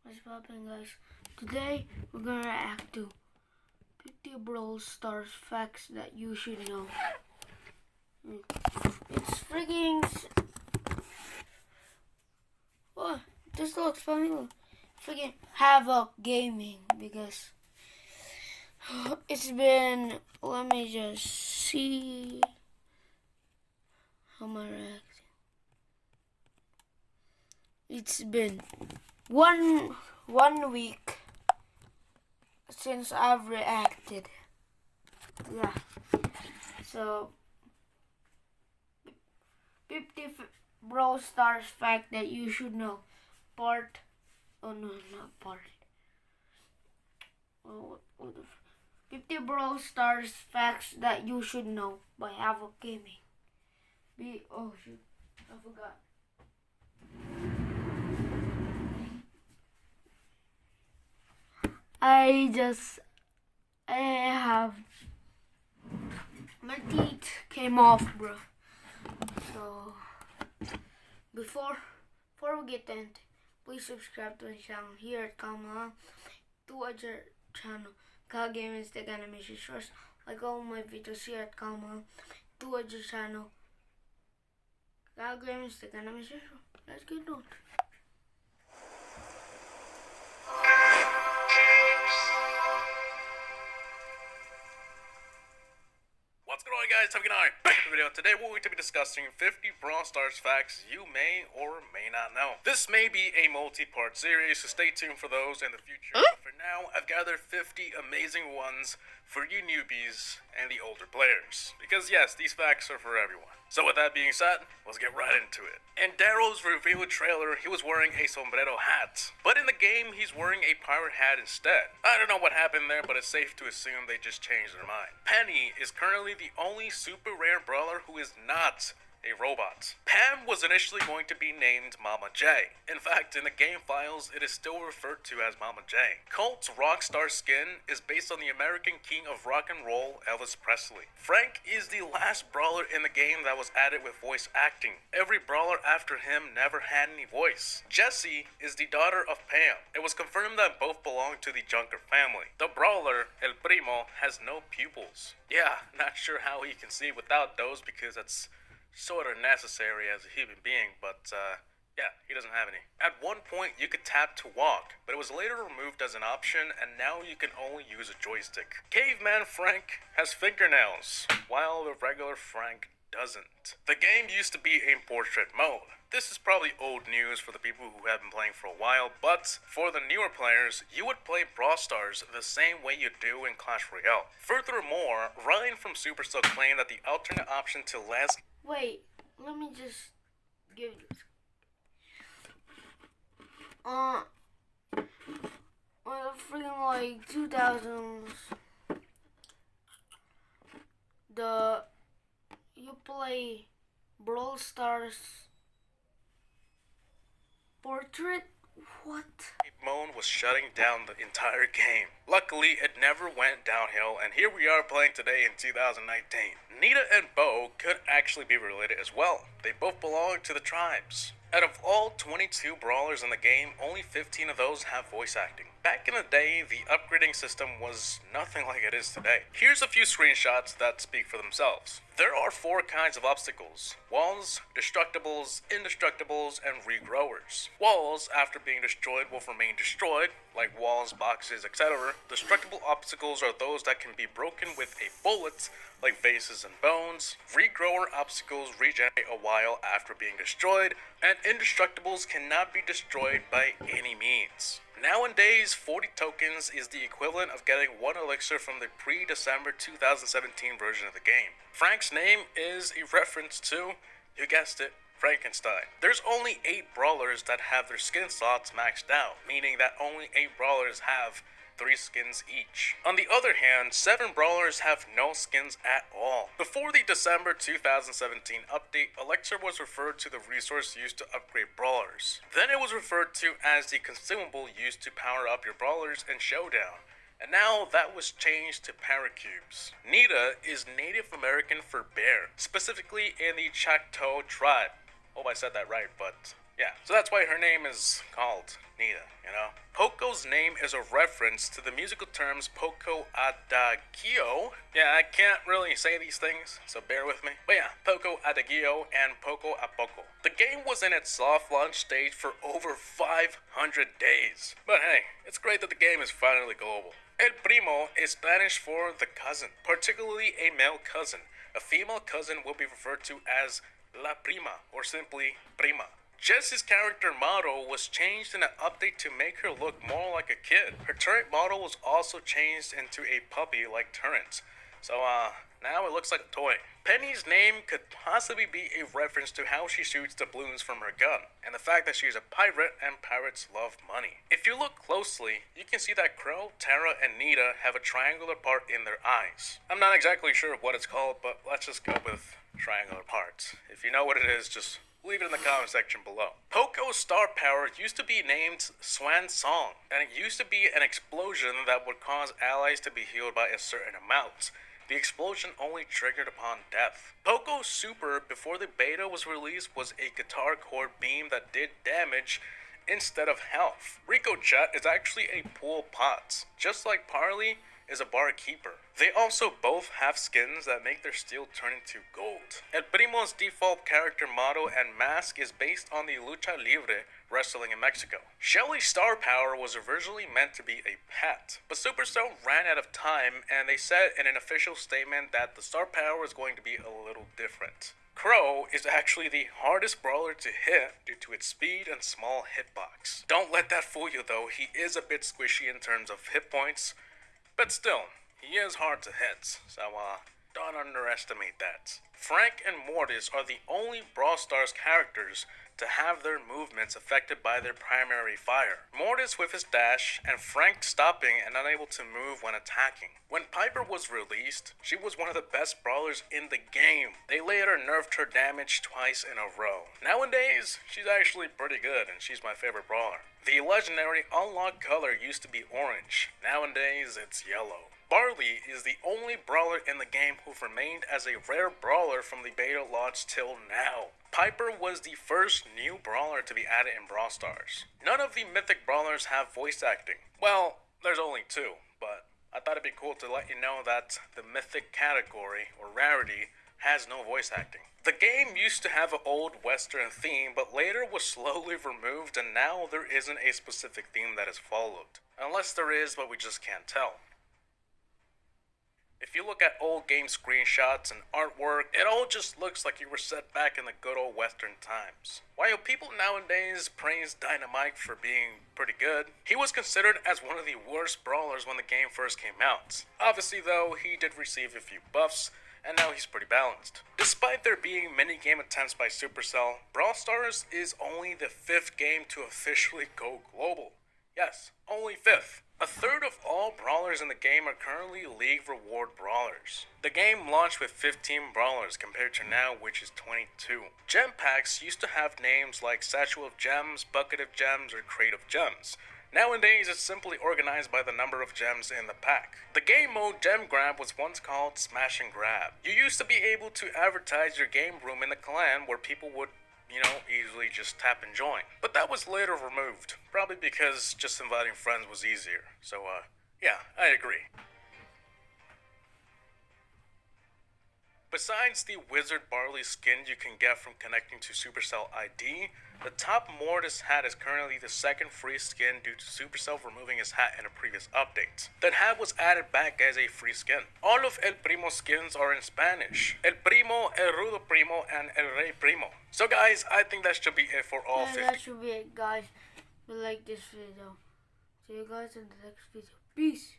What's poppin', guys? Today we're gonna react to 50 Brawl Stars facts that you should know. It's freaking. What? This looks funny. Freaking Havoc Gaming because it's been. Let me just see how am I reacting. It's been one week since I've reacted. Yeah. So 50 Brawl Stars fact that you should know. Part. Oh no, not part. Oh, what the 50 Brawl Stars facts that you should know by Havoc Gaming. Oh shoot, I forgot. I have my teeth came off, bro. So before we get into, please subscribe to my channel here at Kamala, to other channel, Ka Gaming Stick Animation Shorts. Like all my videos here at Kamala, to other channel, Ka Gaming Stick Animation Shorts. Let's get on. What's going on, guys? How's it going? Back in the video. Today we're going to be discussing 50 Brawl Stars facts you may or may not know. This may be a multi-part series, so stay tuned for those in the future. But for now, I've gathered 50 amazing ones for you newbies and the older players. Because yes, these facts are for everyone. So with that being said, let's get right into it. In Daryl's reveal trailer, he was wearing a sombrero hat. But in the game, he's wearing a pirate hat instead. I don't know what happened there, but it's safe to assume they just changed their mind. Penny is currently the only super rare brawler who is not a robot. Pam was initially going to be named Mama J. In fact, in the game files, it is still referred to as Mama J. Colt's Rockstar skin is based on the American king of rock and roll, Elvis Presley. Frank is the last brawler in the game that was added with voice acting. Every brawler after him never had any voice. Jessie is the daughter of Pam. It was confirmed that both belong to the Junker family. The brawler, El Primo, has no pupils. Yeah, not sure how he can see without those because that's sort of necessary as a human being, but yeah, he doesn't have any. At one point, you could tap to walk, but it was later removed as an option, and now you can only use a joystick. Caveman Frank has fingernails, while the regular Frank doesn't. The game used to be in portrait mode. This is probably old news for the people who have been playing for a while, but for the newer players, you would play Brawl Stars the same way you do in Clash Royale. Furthermore, Ryan from Supercell claimed that the alternate option to last. Wait, let me just give this. Well, freaking like 2000s, you play Brawl Stars Portrait? What? Mode was shutting down the entire game. Luckily, it never went downhill, and here we are playing today in 2019. Nita and Bo could actually be related as well. They both belong to the tribes. Out of all 22 brawlers in the game, only 15 of those have voice acting. Back in the day, the upgrading system was nothing like it is today. Here's a few screenshots that speak for themselves. There are 4 kinds of obstacles: walls, destructibles, indestructibles, and regrowers. Walls, after being destroyed, will remain destroyed, like walls, boxes, etc. Destructible obstacles are those that can be broken with a bullet, like vases and bones. Regrower obstacles regenerate a while after being destroyed, and indestructibles cannot be destroyed by any means. Nowadays, 40 tokens is the equivalent of getting 1 elixir from the pre-December 2017 version of the game. Frank's name is a reference to, you guessed it, Frankenstein. There's only 8 brawlers that have their skin slots maxed out, meaning that only 8 brawlers have 3 skins each. On the other hand, 7 brawlers have no skins at all. Before the December 2017 update, Elixir was referred to the resource used to upgrade brawlers. Then it was referred to as the consumable used to power up your brawlers in Showdown. And now that was changed to Paracubes. Nita is Native American for bear, specifically in the Choctaw tribe. Hope I said that right, but Yeah, so that's why her name is called Nita, you know? Poco's name is a reference to the musical terms Poco Adagio. Yeah, I can't really say these things, so bear with me. But yeah, Poco Adagio and Poco a Poco. The game was in its soft launch stage for over 500 days. But hey, it's great that the game is finally global. El primo is Spanish for the cousin, particularly a male cousin. A female cousin will be referred to as la prima, or simply prima. Jessie's character model was changed in an update to make her look more like a kid. Her turret model was also changed into a puppy like Turret. So, now it looks like a toy. Penny's name could possibly be a reference to how she shoots the balloons from her gun, and the fact that she's a pirate and pirates love money. If you look closely, you can see that Crow, Tara, and Nita have a triangular part in their eyes. I'm not exactly sure what it's called, but let's just go with triangular parts. If you know what it is, just leave it in the comment section below. Poco's star power used to be named Swan Song, and it used to be an explosion that would cause allies to be healed by a certain amount. The explosion only triggered upon death. Poco's super before the beta was released was a guitar chord beam that did damage instead of health. Ricochet is actually a pool pot, just like Parley is a barkeeper. They also both have skins that make their steel turn into gold. El Primo's default character model and mask is based on the lucha libre wrestling in Mexico. Shelly's star power was originally meant to be a pet, but Supercell ran out of time and they said in an official statement that the star power is going to be a little different. Crow is actually the hardest brawler to hit due to its speed and small hitbox. Don't let that fool you though, he is a bit squishy in terms of hit points, but still, he is hard to hit, so don't underestimate that. Frank and Mortis are the only Brawl Stars characters to have their movements affected by their primary fire. Mortis with his dash, and Frank stopping and unable to move when attacking. When Piper was released, she was one of the best brawlers in the game. They later nerfed her damage twice in a row. Nowadays, she's actually pretty good, and she's my favorite brawler. The legendary unlocked color used to be orange. Nowadays, it's yellow. Barley is the only brawler in the game who remained as a rare brawler from the beta launch till now. Piper was the first new brawler to be added in Brawl Stars. None of the mythic brawlers have voice acting. Well, there's only two, but I thought it'd be cool to let you know that the mythic category, or rarity, has no voice acting. The game used to have an old western theme, but later was slowly removed, and now there isn't a specific theme that is followed. Unless there is, but we just can't tell. If you look at old game screenshots and artwork, it all just looks like you were set back in the good old western times. While people nowadays praise Dynamite for being pretty good, he was considered as one of the worst brawlers when the game first came out. Obviously though, he did receive a few buffs, and now he's pretty balanced. Despite there being many game attempts by Supercell, Brawl Stars is only the 5th game to officially go global. Yes, only 5th. A third of all brawlers in the game are currently League Reward brawlers. The game launched with 15 brawlers compared to now, which is 22. Gem packs used to have names like Satchel of Gems, Bucket of Gems, or Crate of Gems. Nowadays, it's simply organized by the number of gems in the pack. The game mode Gem Grab was once called Smash and Grab. You used to be able to advertise your game room in the clan where people would easily just tap and join. But that was later removed, probably because just inviting friends was easier. So, yeah, I agree. Besides the Wizard Barley skin you can get from connecting to Supercell ID, the top Mortis hat is currently the second free skin due to Supercell removing his hat in a previous update. That hat was added back as a free skin. All of El Primo skins are in Spanish. El Primo, El Rudo Primo, and El Rey Primo. So guys, I think that should be it for all 50. That should be it, guys. Like this video. See you guys in the next video. Peace.